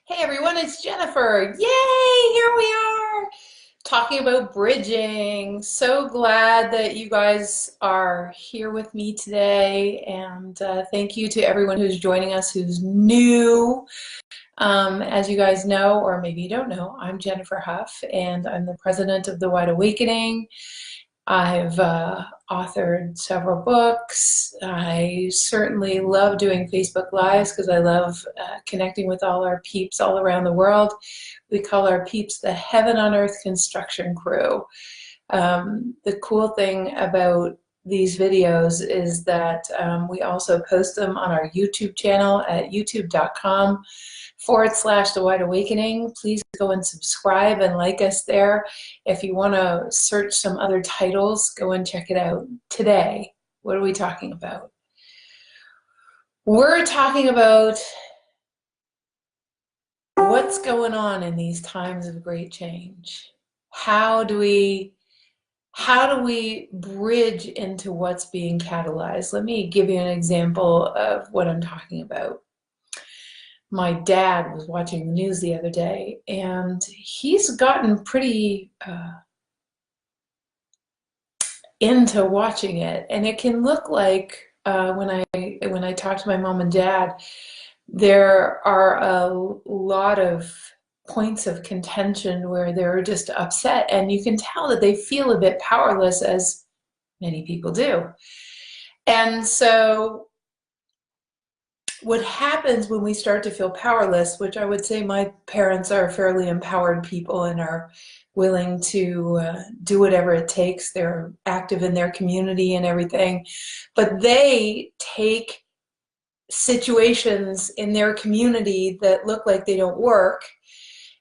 Hey everyone, it's Jennifer. Yay, here we are talking about bridging. So glad that you guys are here with me today, and thank you to everyone who's joining us who's new. As you guys know, or maybe you don't know, I'm Jennifer Hough, and I'm the president of the Wide Awakening. I've authored several books. I certainly love doing Facebook Lives because I love connecting with all our peeps all around the world. We call our peeps the Heaven on Earth Construction Crew. The cool thing about these videos is that we also post them on our YouTube channel at youtube.com/The Wide Awakening. Please go and subscribe and like us there. If you want to search some other titles, go and check it out. Today, what are we talking about? We're talking about what's going on in these times of great change. How do we bridge into what's being catalyzed? Let me give you an example of what I'm talking about. My dad was watching the news the other day, and he's gotten pretty into watching it. And it can look like when I talk to my mom and dad, there are a lot of points of contention where they're just upset, and you can tell that they feel a bit powerless, as many people do. And so what happens when we start to feel powerless, which I would say my parents are fairly empowered people and are willing to do whatever it takes. They're active in their community and everything, but they take situations in their community that look like they don't work,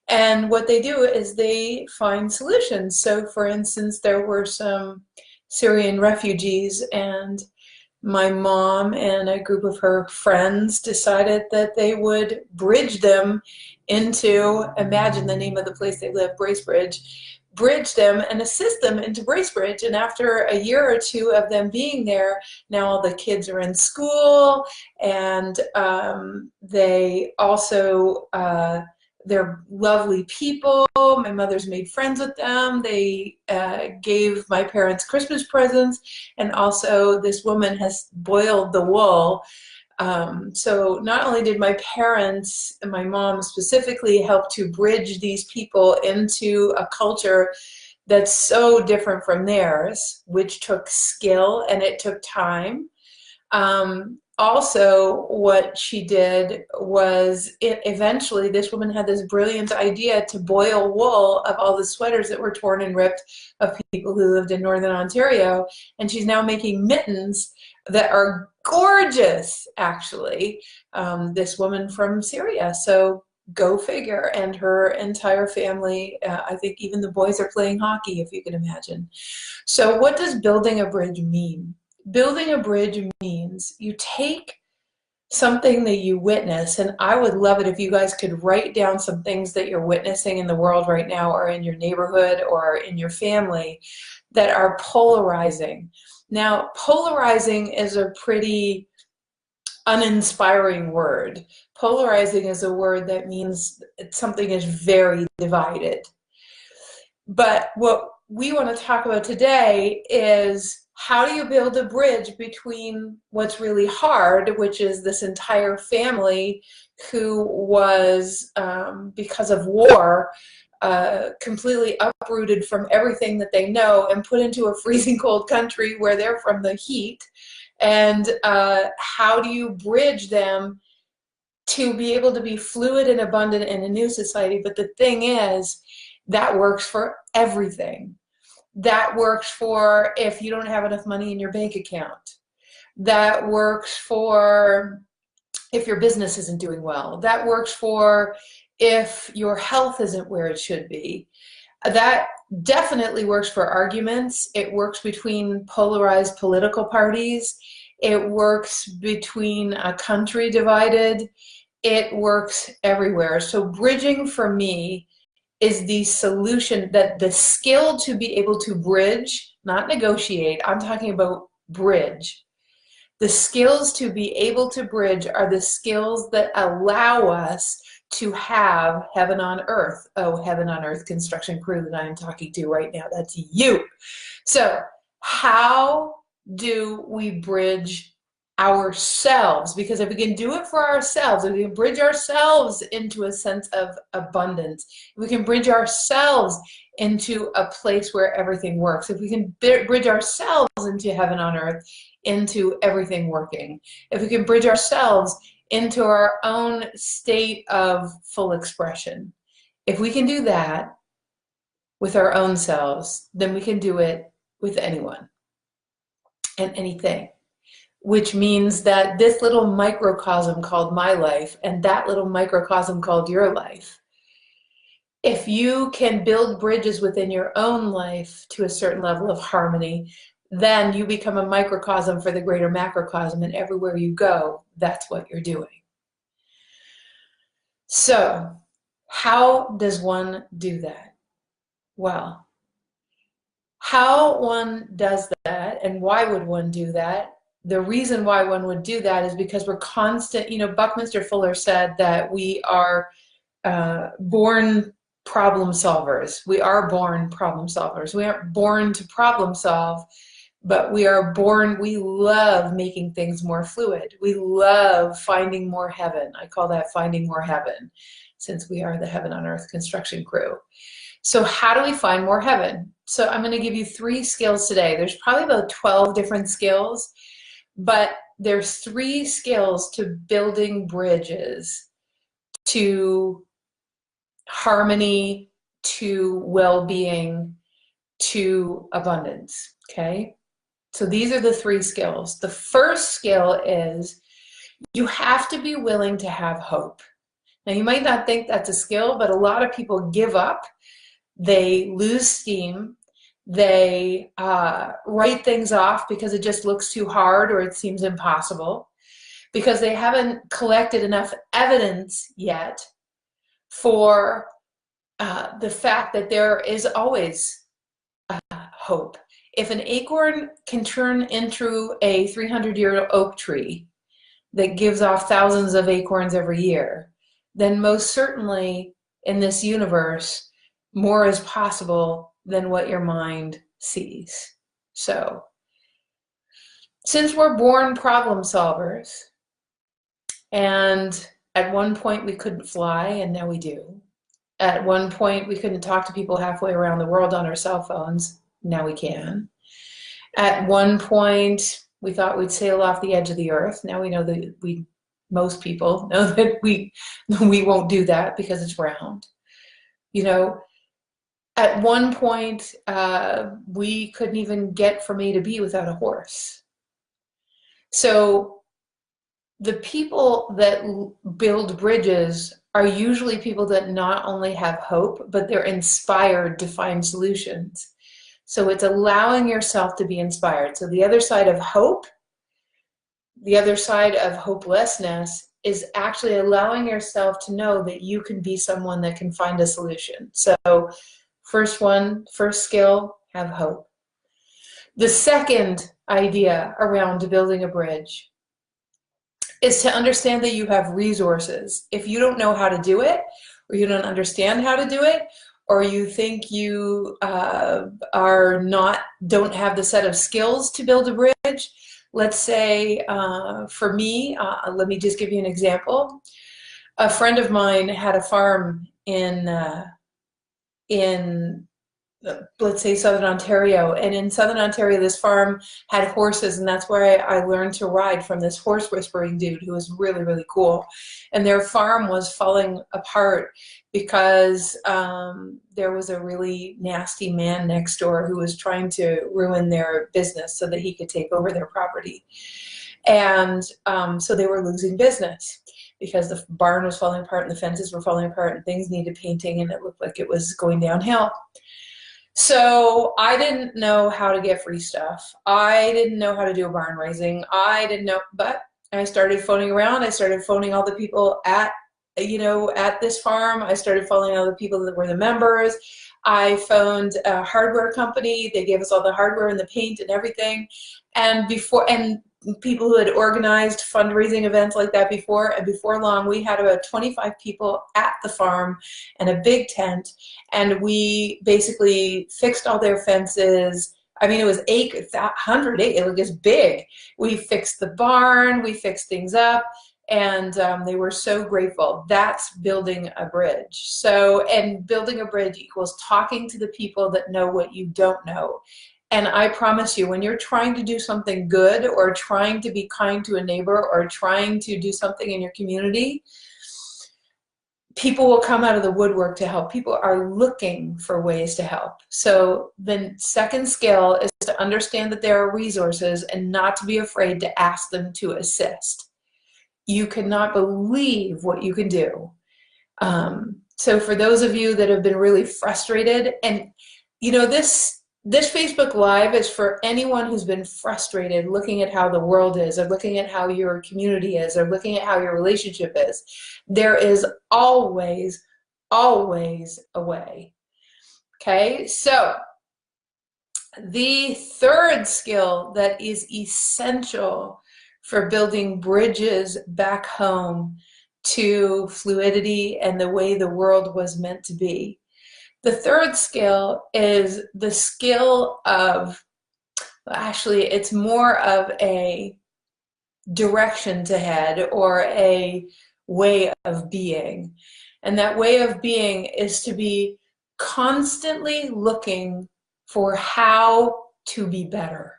and what they do is they find solutions. So for instance, there were some Syrian refugees, and my mom and a group of her friends decided that they would bridge them into, imagine the name of the place they live, Bracebridge, bridge them and assist them into Bracebridge. And after a year or two of them being there, now all the kids are in school, and they also they're lovely people. My mother's made friends with them. They gave my parents Christmas presents, and also this woman has boiled the wool. So not only did my parents and my mom specifically help to bridge these people into a culture that's so different from theirs, which took skill and it took time. Also, what she did was, eventually this woman had this brilliant idea to boil wool of all the sweaters that were torn and ripped of people who lived in Northern Ontario, and she's now making mittens that are gorgeous, actually. This woman from Syria, so go figure. And her entire family, I think even the boys are playing hockey, if you can imagine. So what does building a bridge mean? Building a bridge means you take something that you witness, and I would love it if you guys could write down some things that you're witnessing in the world right now, or in your neighborhood, or in your family, that are polarizing. Now, polarizing is a pretty uninspiring word. Polarizing is a word that means something is very divided. But what we want to talk about today is, how do you build a bridge between what's really hard, which is this entire family who was, because of war, completely uprooted from everything that they know and put into a freezing cold country where they're from the heat, and how do you bridge them to be able to be fluid and abundant in a new society? But the thing is, that works for everything. That works for if you don't have enough money in your bank account. That works for if your business isn't doing well. That works for if your health isn't where it should be. That definitely works for arguments. It works between polarized political parties. It works between a country divided. It works everywhere. So bridging for me is the solution, that the skill to be able to bridge, not negotiate, I'm talking about bridge. The skills to be able to bridge are the skills that allow us to have heaven on earth. Oh, heaven on earth construction crew that I am talking to right now, that's you. So how do we bridge ourselves? Because if we can do it for ourselves, if we can bridge ourselves into a sense of abundance, if we can bridge ourselves into a place where everything works, if we can bridge ourselves into heaven on earth, into everything working, if we can bridge ourselves into our own state of full expression, if we can do that with our own selves, then we can do it with anyone and anything. Which means that this little microcosm called my life and that little microcosm called your life, if you can build bridges within your own life to a certain level of harmony, then you become a microcosm for the greater macrocosm, and everywhere you go, that's what you're doing. So, how does one do that? Well, how one does that and why would one do that? The reason why one would do that is because we're constant, Buckminster Fuller said that we are born problem solvers. We are born problem solvers. We aren't born to problem solve, but we are born, we love making things more fluid. We love finding more heaven. I call that finding more heaven, since we are the heaven on earth construction crew. So how do we find more heaven? So I'm going to give you 3 skills today. There's probably about 12 different skills, but there's 3 skills to building bridges to harmony, to well-being, to abundance, okay? So these are the 3 skills. The first skill is you have to be willing to have hope. Now you might not think that's a skill, but a lot of people give up. They lose steam. They write things off because it just looks too hard or it seems impossible, because they haven't collected enough evidence yet for the fact that there is always hope. If an acorn can turn into a 300-year oak tree that gives off thousands of acorns every year, then most certainly in this universe, more is possible than what your mind sees. So, since we're born problem solvers, and at one point we couldn't fly, and now we do. At one point we couldn't talk to people halfway around the world on our cell phones, now we can. At one point we thought we'd sail off the edge of the earth, now we know that most people know that we won't do that because it's round. At one point, we couldn't even get from A to B without a horse. So the people that build bridges are usually people that not only have hope, but they're inspired to find solutions. So it's allowing yourself to be inspired. So the other side of hope, the other side of hopelessness, is actually allowing yourself to know that you can be someone that can find a solution. So first skill, have hope. The second idea around building a bridge is to understand that you have resources. If you don't know how to do it, or you don't understand how to do it, or you think you don't have the set of skills to build a bridge, let's say for me, let me just give you an example. A friend of mine had a farm in let's say Southern Ontario, and in Southern Ontario this farm had horses, and that's where I learned to ride from this horse whispering dude who was really, really cool. And their farm was falling apart because there was a really nasty man next door who was trying to ruin their business so that he could take over their property. And so they were losing business because the barn was falling apart and the fences were falling apart and things needed painting, and it looked like it was going downhill. So I didn't know how to get free stuff. I didn't know how to do a barn raising. I didn't know, but I started phoning around. I started phoning all the people at you know, at this farm. I started following other people that were the members. I phoned a hardware company. They gave us all the hardware and the paint and everything. And people who had organized fundraising events like that before, and before long we had about 25 people at the farm and a big tent, and we basically fixed all their fences. I mean, it was 100 acres, it was big. We fixed the barn, we fixed things up, and they were so grateful. That's building a bridge. So, and building a bridge equals talking to the people that know what you don't know. And I promise you, when you're trying to do something good, or trying to be kind to a neighbor, or trying to do something in your community, people will come out of the woodwork to help. People are looking for ways to help. So the second skill is to understand that there are resources and not to be afraid to ask them to assist. You cannot believe what you can do. So for those of you that have been really frustrated, and you know, this Facebook Live is for anyone who's been frustrated looking at how the world is, or looking at how your community is, or looking at how your relationship is. There is always, always a way. Okay, so the third skill that is essential for building bridges back home to fluidity and the way the world was meant to be. The third skill is the skill of, actually it's more of a direction to head, or a way of being. And that way of being is to be constantly looking for how to be better.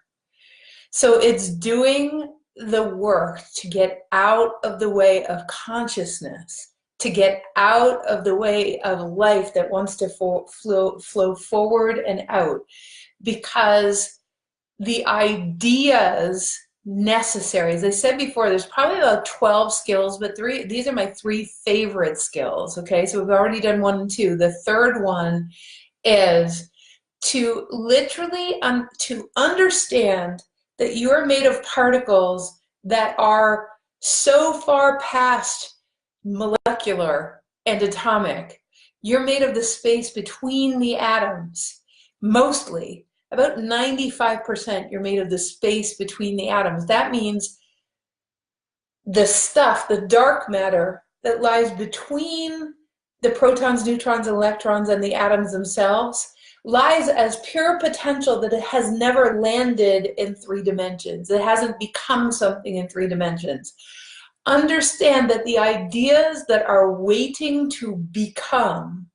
So it's doing the work to get out of the way of consciousness, to get out of the way of life that wants to flow forward and out, because the ideas necessary, as I said before, there's probably about 12 skills, but these are my 3 favorite skills. Okay, so we've already done 1 and 2. The third one is to literally to understand that you are made of particles that are so far past molecular and atomic. You're made of the space between the atoms. Mostly, about 95%, you're made of the space between the atoms. That means the stuff, the dark matter that lies between the protons, neutrons, and electrons and the atoms themselves, lies as pure potential that it has never landed in 3 dimensions. It hasn't become something in 3 dimensions. Understand that the ideas that are waiting to become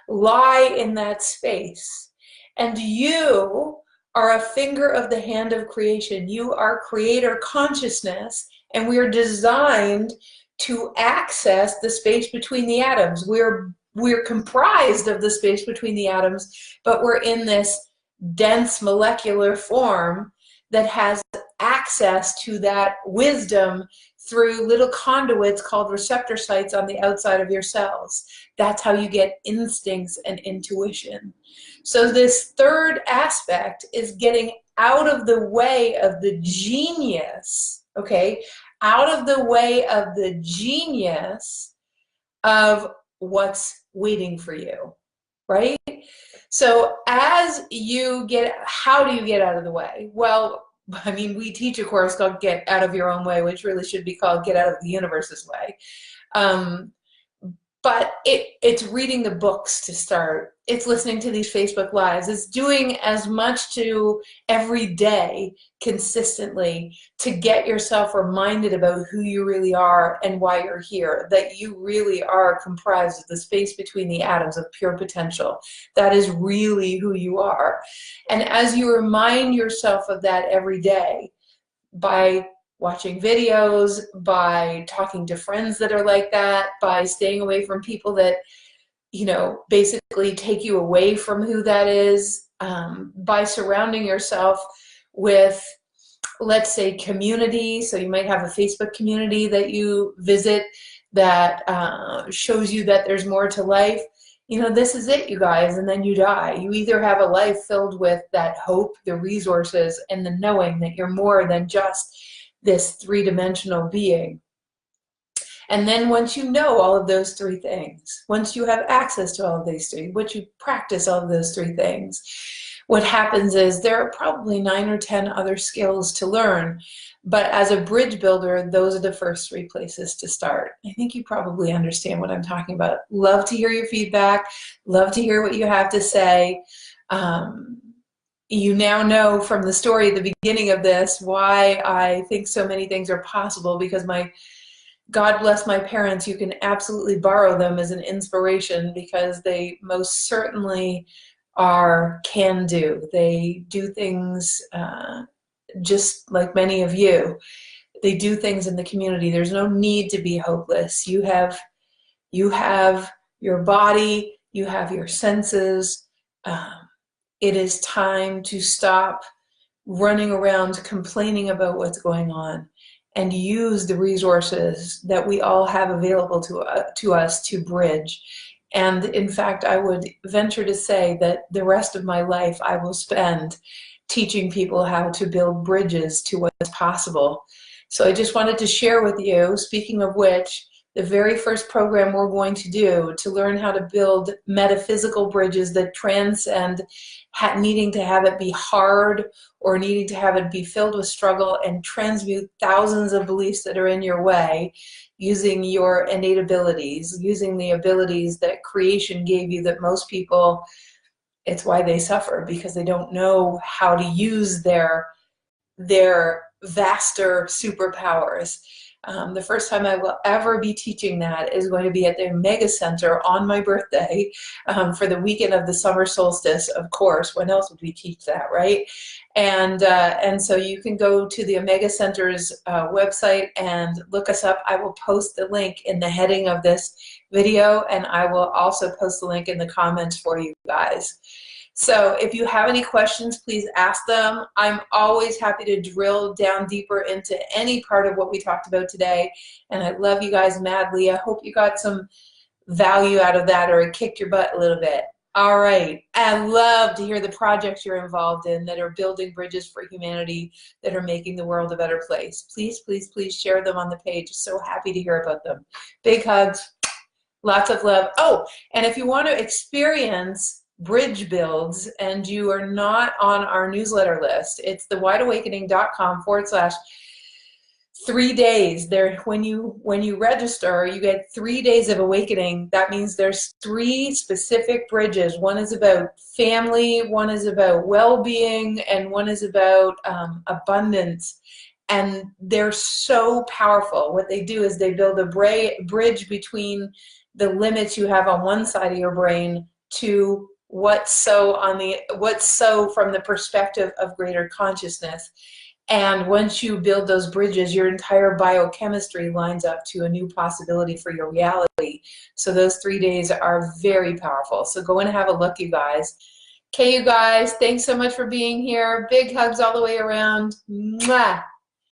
lie in that space. And you are a finger of the hand of creation. You are creator consciousness, and we are designed to access the space between the atoms. We're comprised of the space between the atoms, but we're in this dense molecular form that has access to that wisdom through little conduits called receptor sites on the outside of your cells. That's how you get instincts and intuition. So this third aspect is getting out of the way of the genius, okay? Out of the way of the genius of what's waiting for you, right? So as you get, how do you get out of the way? Well, I mean, we teach a course called Get Out of Your Own Way, which really should be called Get Out of the Universe's Way. But it's reading the books to start. It's listening to these Facebook Lives. It's doing as much to every day consistently to get yourself reminded about who you really are and why you're here, that you really are comprised of the space between the atoms of pure potential. That is really who you are. And as you remind yourself of that every day, by watching videos, by talking to friends that are like that, by staying away from people that, you know, basically take you away from who that is, by surrounding yourself with, let's say, community. So you might have a Facebook community that you visit that shows you that there's more to life. You know, this is it, you guys, and then you die. You either have a life filled with that hope, the resources, and the knowing that you're more than just this 3-dimensional being. And then once you know all of those three things, once you have access to all of these three, once you practice all of those three things, what happens is there are probably 9 or 10 other skills to learn. But as a bridge builder, those are the first three places to start. I think you probably understand what I'm talking about. Love to hear your feedback. Love to hear what you have to say. You now know from the story at the beginning of this why I think so many things are possible, because God bless my parents, you can absolutely borrow them as an inspiration, because they most certainly are can do. They do things just like many of you. They do things in the community. There's no need to be hopeless. You have your body, you have your senses. It is time to stop running around complaining about what's going on and use the resources that we all have available to us to bridge. And in fact, I would venture to say that the rest of my life I will spend teaching people how to build bridges to what's possible. So I just wanted to share with you, speaking of which, the very first program we're going to do to learn how to build metaphysical bridges that transcend needing to have it be hard or needing to have it be filled with struggle, and transmute thousands of beliefs that are in your way using your innate abilities, using the abilities that creation gave you that most people, it's why they suffer, because they don't know how to use their vaster superpowers. The first time I will ever be teaching that is going to be at the Omega Center on my birthday for the weekend of the summer solstice, of course. When else would we teach that, right? And so you can go to the Omega Center's website and look us up. I will post the link in the heading of this video, and I will also post the link in the comments for you guys. So if you have any questions, please ask them. I'm always happy to drill down deeper into any part of what we talked about today. And I love you guys madly. I hope you got some value out of that, or it kicked your butt a little bit. All right. I love to hear the projects you're involved in that are building bridges for humanity, that are making the world a better place. Please, please, please share them on the page. So happy to hear about them. Big hugs. Lots of love. Oh, and if you want to experience bridge builds and you are not on our newsletter list, it's thewideawakening.com/3 days. There, when you register, you get 3 days of awakening. That means there's 3 specific bridges. One is about family, one is about well-being, and one is about abundance. And they're so powerful. What they do is they build a bridge between the limits you have on one side of your brain to what's so from the perspective of greater consciousness. And once you build those bridges, your entire biochemistry lines up to a new possibility for your reality. So those 3 days are very powerful. So go and have a look, you guys. Okay, you guys, thanks so much for being here. Big hugs all the way around. Mwah.